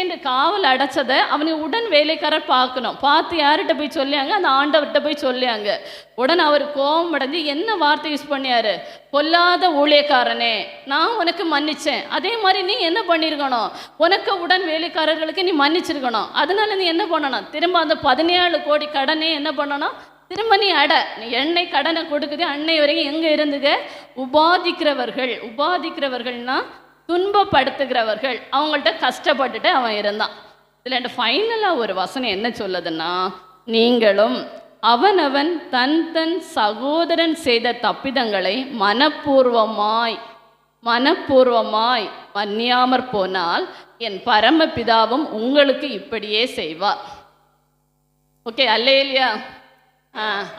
என்று காவல் அடைச்சதை அவனை உடன் வேலைக்காரர் பார்க்கணும். பார்த்து யார்கிட்ட போய் சொல்லியாங்க? அந்த ஆண்டவர்கிட்ட போய் சொல்லியாங்க. உடனே அவர் கோபம் அடைஞ்சு என்ன வார்த்தை யூஸ் பண்ணியாரு? பொல்லாத ஊழியக்காரனே, நான் உனக்கு மன்னிச்சேன், அதே மாதிரி நீ என்ன பண்ணியிருக்கணும்? உனக்கு உடன் வேலைக்காரர்களுக்கு நீ மன்னிச்சிருக்கணும். அதனால நீ என்ன பண்ணணும்? திரும்ப அந்த 17 கோடி கடனே என்ன பண்ணணும்? திரும்ப நீ நீ எண்ணெய் கடனை கொடுக்குது. அன்னை வரைக்கும் எங்கே இருந்துங்க? உபாதிக்கிறவர்கள்னா துன்பப்படுத்துகிறவர்கள், அவங்கள்ட்ட கஷ்டப்பட்டுட்டு அவன் இருந்தான். இதில் ஃபைனலாக ஒரு வசனம் என்ன சொல்லுதுன்னா, நீங்களும் அவனவன் தன் தன் சகோதரன் செய்த தப்பிதங்களை மனப்பூர்வமாய் மன்னியாமற் போனால் என் பரமபிதாவும் உங்களுக்கு இப்படியே செய்வார். ஓகே, அல்லேலூயா.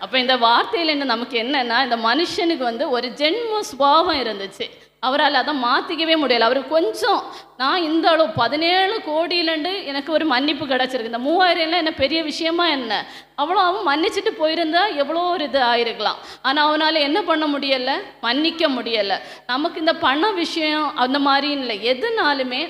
அப்போ இந்த வார்த்தையில் நமக்கு என்னன்னா, இந்த மனுஷனுக்கு ஒரு ஜென்ம சுபாவம் இருந்துச்சு. அவரால் அதை மாற்றிக்கவே முடியலை. அவர் கொஞ்சம் நான் இந்த அளவு 17 கோடியிலண்டு எனக்கு ஒரு மன்னிப்பு கிடச்சிருக்கு, இந்த 3000 என்ன பெரிய விஷயமா என்ன? அவ்வளோ அவன் மன்னிச்சுட்டு போயிருந்தா எவ்வளோ ஒரு இது ஆயிருக்கலாம். ஆனால் அவனால் என்ன பண்ண முடியலை? மன்னிக்க முடியலை. நமக்கு இந்த பண விஷயம் அந்த மாதிரி இல்லை. எதுனாலுமே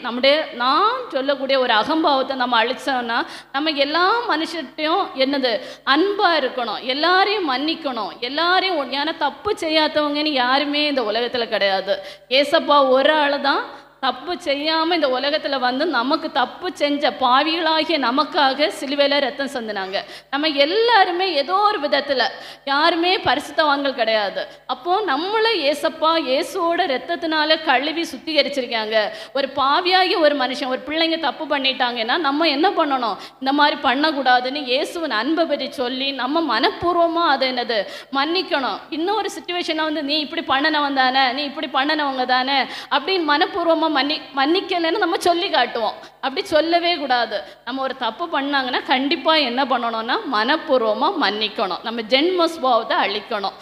நான் சொல்லக்கூடிய ஒரு அகம்பாவத்தை நம்ம அழிச்சோன்னா, நம்ம எல்லா மனுஷட்டையும் என்னது அன்பாக இருக்கணும், எல்லாரையும் மன்னிக்கணும், எல்லாரையும். ஏன்னா தப்பு செய்யாதவங்கன்னு யாருமே இந்த உலகத்தில் கிடையாது. ஏசப்பா ஒரு ஆள் தான் தப்பு செய்யாமல் இந்த உலகத்தில் நமக்கு தப்பு செஞ்ச பாவிகளாகிய நமக்காக சிலுவையில் ரத்தம் சிந்தினாங்க. நம்ம எல்லாருமே ஏதோ ஒரு விதத்தில் யாருமே பரிசுத்தவான்கள் கிடையாது. அப்போது நம்மளை ஏசப்பா இயேசுவோட ரத்தத்தினால கழுவி சுத்திகரிச்சிருக்காங்க. ஒரு பாவியாகி ஒரு மனுஷன், ஒரு பிள்ளைங்க தப்பு பண்ணிட்டாங்கன்னா நம்ம என்ன பண்ணணும்? இந்த மாதிரி பண்ணக்கூடாதுன்னு இயேசுவின் அன்பை பற்றி சொல்லி நம்ம மனப்பூர்வமாக அதை என்னது மன்னிக்கணும். இன்னொரு சிச்சுவேஷனை நீ இப்படி பண்ணினவன் தானே, நீ இப்படி பண்ணினவங்க தானே அப்படின்னு மனப்பூர்வமாக மன்னிக்கலைன்னு நம்ம சொல்லி காட்டுவோம். அப்படி சொல்லவே கூடாது. நம்ம ஒரு தப்பு பண்ணாங்கன்னா கண்டிப்பாக என்ன பண்ணணும்னா மனப்பூர்வமாக மன்னிக்கணும். நம்ம ஜென்ம சுபாவத்தை அழிக்கணும்.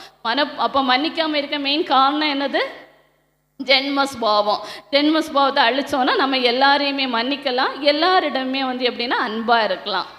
அப்போ மன்னிக்காமல் இருக்க மெயின் காரணம் என்னது? ஜென்ம சுபாவத்தை அழிச்சோன்னா நம்ம எல்லாரையுமே மன்னிக்கலாம், எல்லாரிடமே எப்படின்னா அன்பாக இருக்கலாம்.